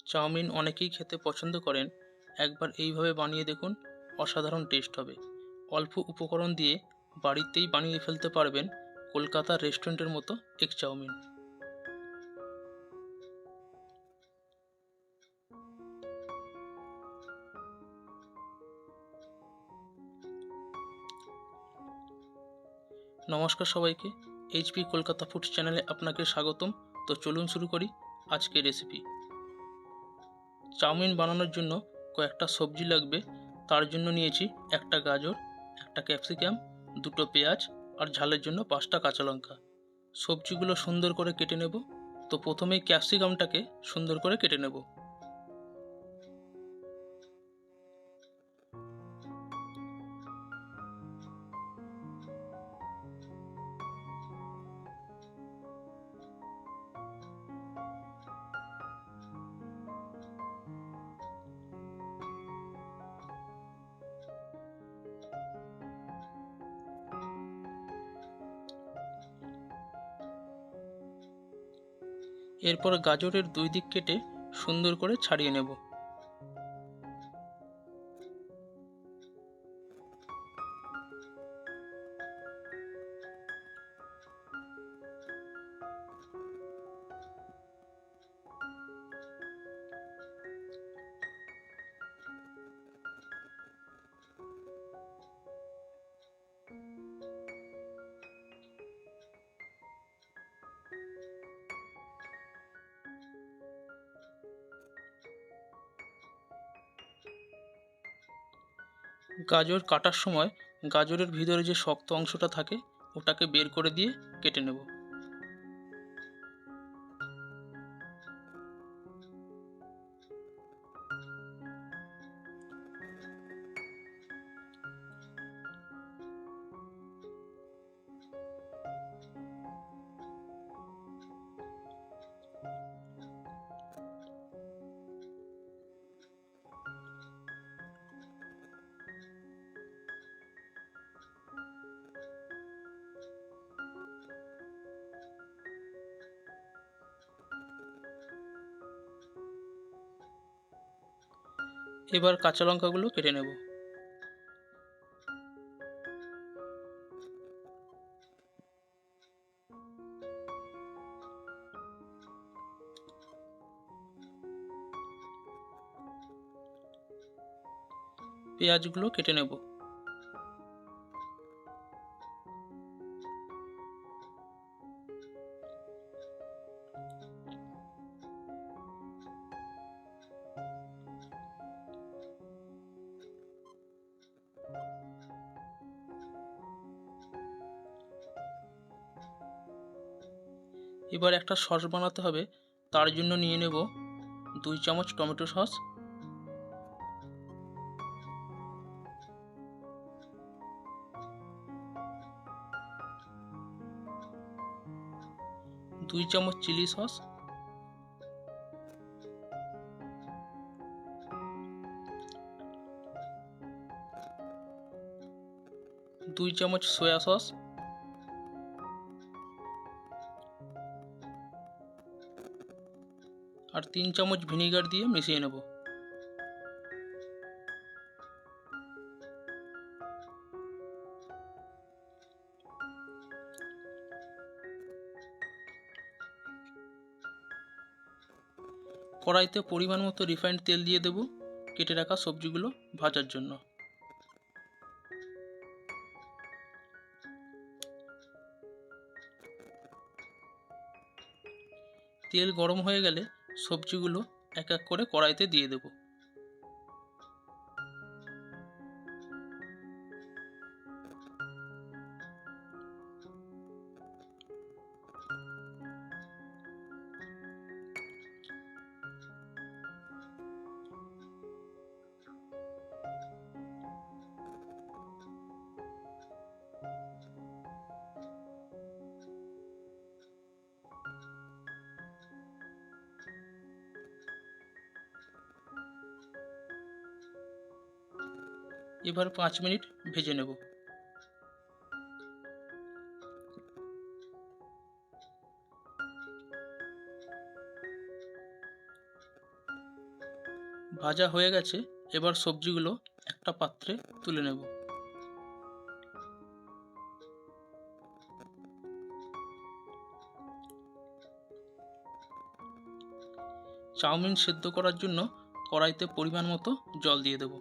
Chowmein অনেকেই খেতে পছন্দ করেন। একবার এইভাবে বানিয়ে দেখুন, অসাধারণ টেস্ট হবে। অল্প উপকরণ দিয়ে বাড়িতেই বানিয়ে ফেলতে পারবেন কলকাতার রেস্টুরেন্টের মতো এগ চাউমিন। নমস্কার সবাইকে, এইচপি কলকাতা ফুডস চ্যানেলে আপনাকে স্বাগতম। তো চলুন শুরু করি আজকের রেসিপি। চাউমিন বানানোর জন্য কয়েকটা সবজি লাগবে। তার জন্য নিয়েছি একটা গাজর, একটা ক্যাপসিকাম, দুটো পেঁয়াজ আর ঝালের জন্য 5টা কাঁচা লঙ্কা। সবজিগুলো সুন্দর করে কেটে নেব। তো প্রথমেই ক্যাপসিকামটাকে সুন্দর করে কেটে নেব। এরপর গাজরের দুই দিক কেটে সুন্দর করে ছাড়িয়ে নেব। গাজর কাটার সময় গাজরের ভিতরে যে শক্ত অংশটা থাকে ওটাকে বের করে দিয়ে কেটে নেব। এবার কাঁচা লঙ্কাগুলো কেটে নেব। পেঁয়াজগুলো কেটে নেব। এবার একটা সস বানাতে হবে। তার জন্য নিয়ে নেব 2 চামচ টমেটো সস, 2 চামচ চিলি সস, 2 চামচ সয়া সস, আর 3 চামচ ভিনিগার দিয়ে মিশিয়ে নেব। কড়াইতে পরিমাণ মতো রিফাইন্ড তেল দিয়ে দেব কেটে রাখা সবজিগুলো ভাজার জন্য। তেল গরম হয়ে গেলে সবজিগুলো এক এক করে কড়াইতে দিয়ে দেব। এবার 5 মিনিট ভেজে নেব। ভাজা হয়ে গেছে, এবার সবজিগুলো একটা পাত্রে তুলে নেব। চাউমিন সেদ্ধ করার জন্য কড়াইতে পরিমাণ মতো জল দিয়ে দেব।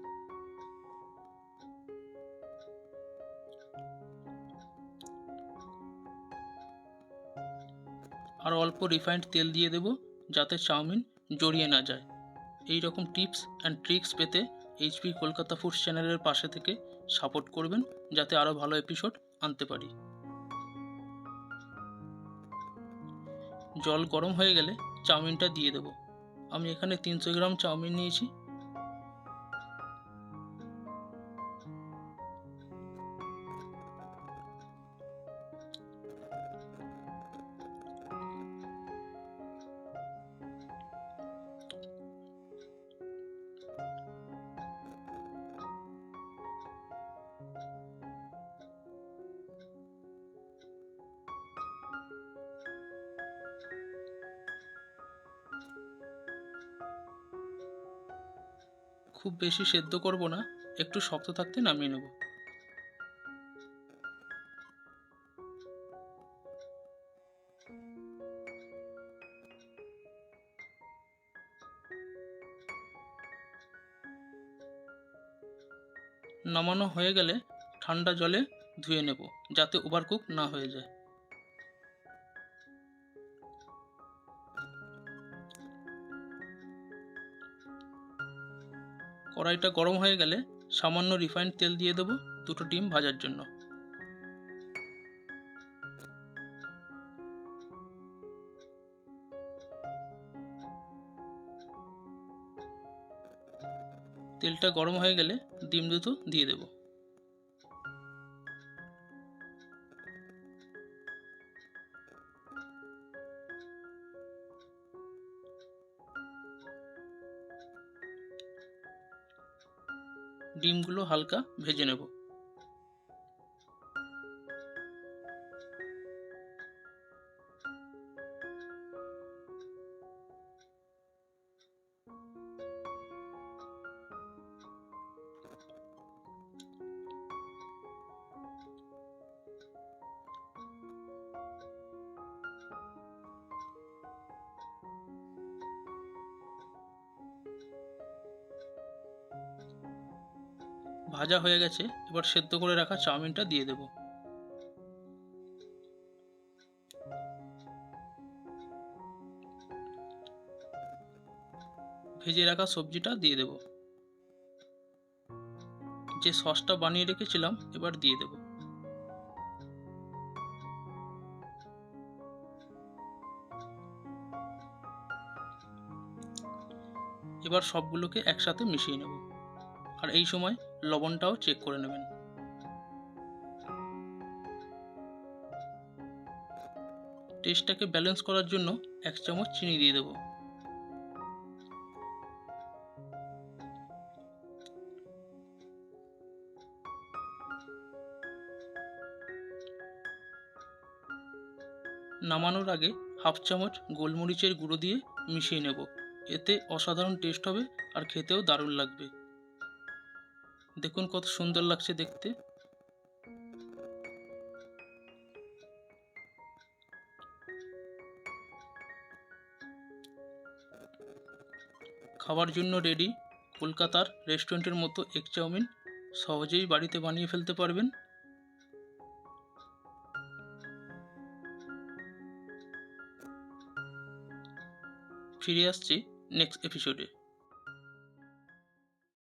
আর অল্প রিফাইন্ড তেল দিয়ে দেব, যাতে চাউমিন জড়িয়ে না যায়। এই রকম টিপস অ্যান্ড ট্রিক্স পেতে এইচপি কলকাতা ফুডস চ্যানেলের পাশে থেকে সাপোর্ট করবেন, যাতে আরও ভালো এপিসোড আনতে পারি। জল গরম হয়ে গেলে চাউমিনটা দিয়ে দেব। আমি এখানে 300 গ্রাম চাউমিন নিয়েছি। খুব বেশি সেদ্ধ করব না, একটু শক্ত থাকতে নামিয়ে নেব। নামানো হয়ে গেলে ঠান্ডা জলে ধুয়ে নেব, যাতে ওভারকুক না হয়ে যায়। কড়াইটা গরম হয়ে গেলে সামান্য রিফাইন্ড তেল দিয়ে দেব দুটো ডিম ভাজার জন্য। তেলটা গরম হয়ে গেলে ডিম দুটো দিয়ে দেব। ডিমগুলো হালকা ভেজে নেব। ভাজা হয়ে গেছে, এবার সেদ্ধ করে রাখা চাউমিনটা দিয়ে দেব। ভেজে রাখা সবজিটা দিয়ে দেব। যে সসটা বানিয়ে রেখেছিলাম এবার দিয়ে দেব। এবার সবগুলোকে একসাথে মিশিয়ে নেব, আর এই সময় লবণটাও চেক করে নেবেন। টেস্টটাকে ব্যালেন্স করার জন্য 1 চামচ চিনি দিয়ে দেব। নামানোর আগে 1/2 চামচ গোলমরিচের গুঁড়ো দিয়ে মিশিয়ে নেব। এতে অসাধারণ টেস্ট হবে আর খেতেও দারুণ লাগবে। দেখুন কত সুন্দর লাগছে দেখতে। খাওয়ার জন্য রেডি কলকাতার রেস্টুরেন্টের মতো এগ চাউমিন। সহজেই বাড়িতে বানিয়ে ফেলতে পারবেন। ফিরে আসছি নেক্সট এপিসোডে।